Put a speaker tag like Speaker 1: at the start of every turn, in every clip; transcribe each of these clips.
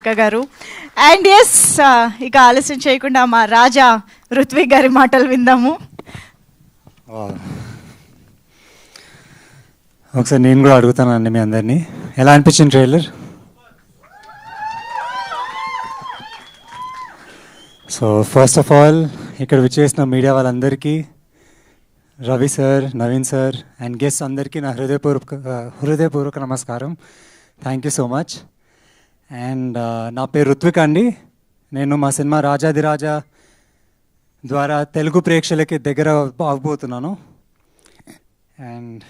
Speaker 1: అక్క గారు. And yes, ఇక ఆలస్యం చేయకుండా మా రాజా రుత్విక్ గారి మాటలు విందాము.
Speaker 2: ఒకసారి నేను కూడా అడుగుతానండి మీ అందరినీ, ఎలా అనిపించింది trailer? So first of all ఇక్కడ విచ్చేసిన మీడియా వాళ్ళందరికీ, Ravi sir, Naveen sir and guest అందరికీ నా హృదయపూర్వక నమస్కారం. Thank you so much. And నా పేరు రుత్విక్ అండి. నేను మా సినిమా రాజాదిరాజా ద్వారా తెలుగు ప్రేక్షకులకి దగ్గర అవబోతున్నాను. అండ్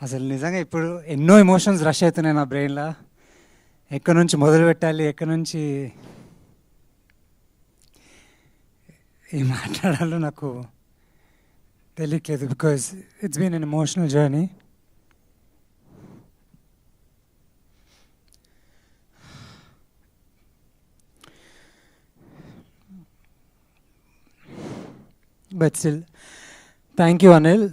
Speaker 2: అసలు నిజంగా ఇప్పుడు ఎన్నో ఎమోషన్స్ రష్ అవుతున్నాయి నా బ్రెయిన్లో. ఎక్కడి నుంచి మొదలు పెట్టాలి, ఎక్కడి నుంచి ఏం మాట్లాడాలో నాకు తెలియట్లేదు. Because it's been an emotional journey. But still, thank you, Anil.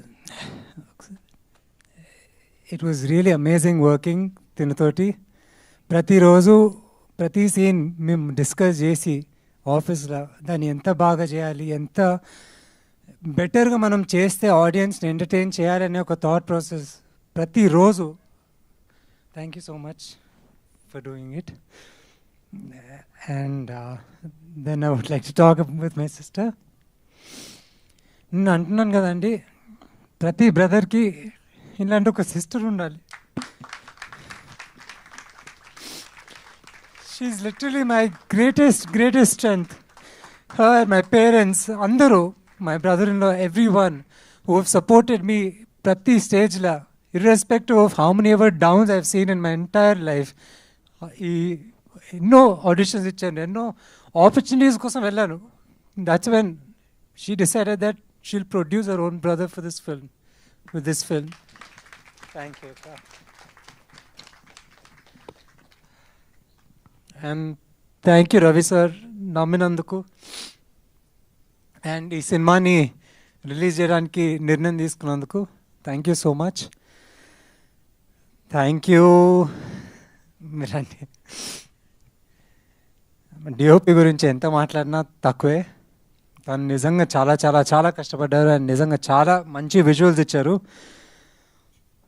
Speaker 2: It was really amazing working తినతోటి. ప్రతిరోజు ప్రతి సీన్ మేము డిస్కస్ చేసి ఆఫీస్లో దాన్ని ఎంత బాగా చేయాలి, ఎంత బెటర్గా మనం చేస్తే ఆడియన్స్ని ఎంటర్టైన్ చేయాలనే ఒక థాట్ ప్రాసెస్ ప్రతిరోజు. Thank you so much for doing it. And then I would like to talk with my sister. నేను అంటున్నాను కదండి, ప్రతి బ్రదర్కి ఇలాంటి ఒక సిస్టర్ ఉండాలి. She's literally my greatest strength. Her, my parents, అందరూ, my brother in law, every one who have supported me ప్రతి స్టేజ్లో, irrespective of how many ever downs I have seen in my entire life. ఈ ఎన్నో auditions ఇచ్చాను, ఎన్నో opportunities కోసం వెళ్ళాను. That's when she decided that she'll produce her own brother for this film, with this film. Thank you. And thank you, Ravi sir, నమ్మినందుకు and ఈ సినిమాని release చేయడానికి నిర్ణయం తీసుకున్నందుకు thank you so much. Thank you. మీరండి DOP గురించి ఎంత మాట్లాడినా తక్కువే. తను నిజంగా చాలా చాలా చాలా కష్టపడ్డారు అండ్ నిజంగా చాలా మంచి విజువల్స్ ఇచ్చారు.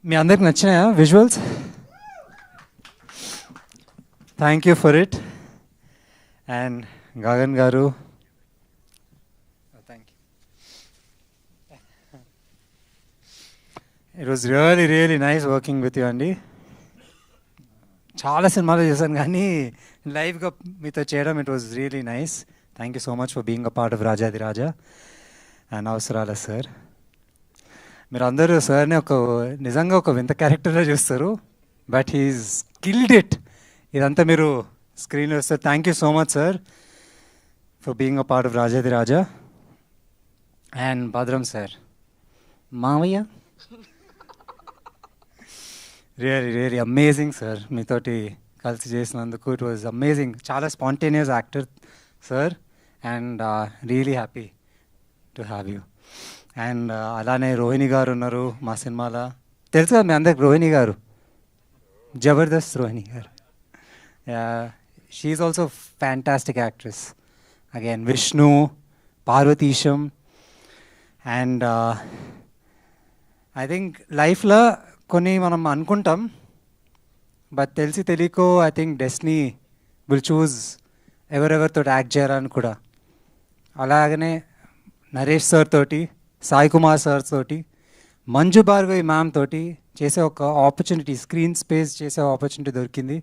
Speaker 2: మీ అందరికి నచ్చినాయా visuals? Thank you for it. And Gagan గారు, thank you. It was really nice working with you అండి. చాలా సినిమాలు చేశాను కానీ లైవ్గా మీతో చేయడం it was really nice. Thank you so much for being a part of Rajadhiraja and Avasarala sir. మీరు అందరూ సార్ని నిజంగా ఒక వింత క్యారెక్టర్లో చూస్తారు, బట్ హీఈస్ కిల్డ్ ఇట్. ఇదంతా మీరు స్క్రీన్లో వస్తారు. Thank you so much sir for being a part of Rajadhiraja. And Bhadram sir, మావయ్య, రియలీ అమేజింగ్ సార్. మీతోటి కలిసి చేసినందుకు ఇట్ వాజ్ అమేజింగ్. చాలా spontaneous actor sir and really happy to have you. And అలానే రోహిణి గారు ఉన్నారు మా సినిమాలో. తెలుసు కదా మీ అందరికి రోహిణి గారు, జబర్దస్త్ రోహిణి గారు. She's also fantastic actress. Again Vishnu, Parvateesam. And I think లైఫ్లో కొన్ని మనం అనుకుంటాం, బట్ తెలిసి తెలియకో I think destiny will choose ఎవరెవరితో యాక్ట్ చేయాలని కూడా. అలాగనే నరేష్ సార్ తోటి, సాయి కుమార్ సార్ తోటి, మంజు భార్గవి మ్యామ్ తోటి చేసే ఒక ఆపర్చునిటీ, స్క్రీన్ స్పేస్ చేసే ఆపర్చునిటీ దొరికింది.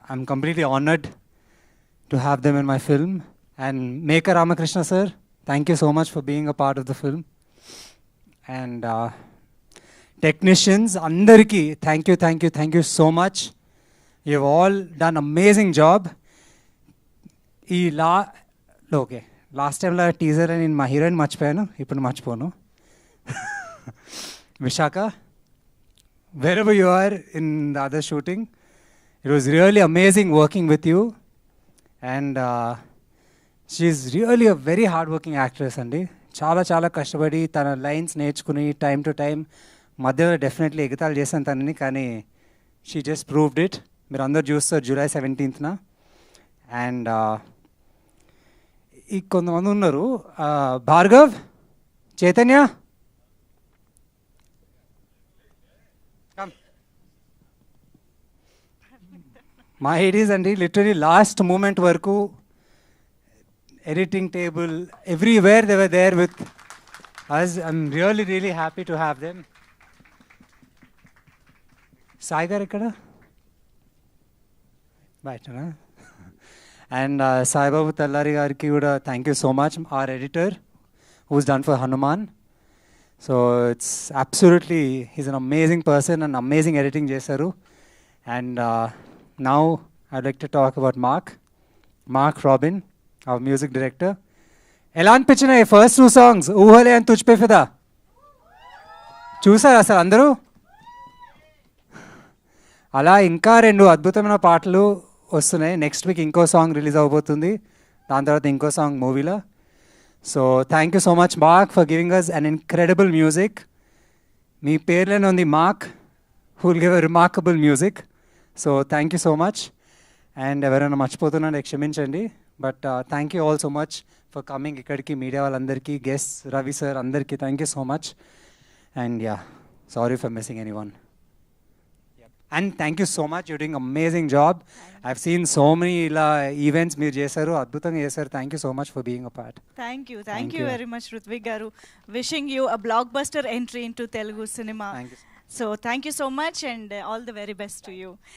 Speaker 2: I'm completely honoured to have them in my film. And Meka Ramakrishna sir, thank you so much for being a part of the film. And technicians అందరికీ thank you so much. You've all done amazing job. Okay, last టైంలో teaser అని నేను మా heroine మర్చిపోయాను, ఇప్పుడు మర్చిపోను. Visakha, wherever you are in the other shooting, it was really amazing working with you. And she's really a very hard-working actress అండి. చాలా చాలా కష్టపడి తన లైన్స్ నేర్చుకుని టైం టు టైం మధ్యలో డెఫినెట్లీ ఎగతాళి చేశాను తనని, కానీ షీ జస్ట్ ప్రూవ్డ్ ఇట్. మీరు అందరు చూస్తారు July 17th. అండ్ ఈ కొంతమంది ఉన్నారు, భార్గవ్, చైతన్య, మా హెడీస్ అండి లిటరలీ లాస్ట్ మూమెంట్ వరకు editing table everywhere they were there with us. I'm really happy to have them. Sai గారు ఇక్కడ బయటనా? అండ్ సాయిబాబు తల్లారి గారికి కూడా thank you so much, our editor who's done for Hanuman. So it's absolutely he's an amazing person and amazing editing చేశారు. And now I'd like to talk about Mark Robin, our music director. ఎలా అనిపించినాయి first 2 songs, ఊహలే అని తుజ్పే ఫిదా? చూసారు అసలు అందరూ? అలా ఇంకా 2 అద్భుతమైన పాటలు వస్తున్నాయి. నెక్స్ట్ వీక్ ఇంకో సాంగ్ రిలీజ్ అవబోతుంది, దాని తర్వాత ఇంకో సాంగ్ మూవీలో. So thank you so much Mark for giving us an incredible music. మీ పేర్లోనే ఉంది Mark, who will give a remarkable music. So thank you so much. And ఎవరైనా మర్చిపోతున్నారో క్షమించండి. But thank you all so much for coming ఇక్కడికి, media వాళ్ళందరికీ, guest Ravi sir అందరికీ thank you so much. And yeah, sorry for missing any one. And thank you so much, you're doing amazing job. I've seen so many events మీరు చేశారు, అద్భుతంగా చేశారు. Thank you so much for being a part.
Speaker 1: Thank you very much, Rutvik garu. Wishing you a blockbuster entry into Telugu cinema.
Speaker 2: Thank you.
Speaker 1: So thank you so much and all the very best to you.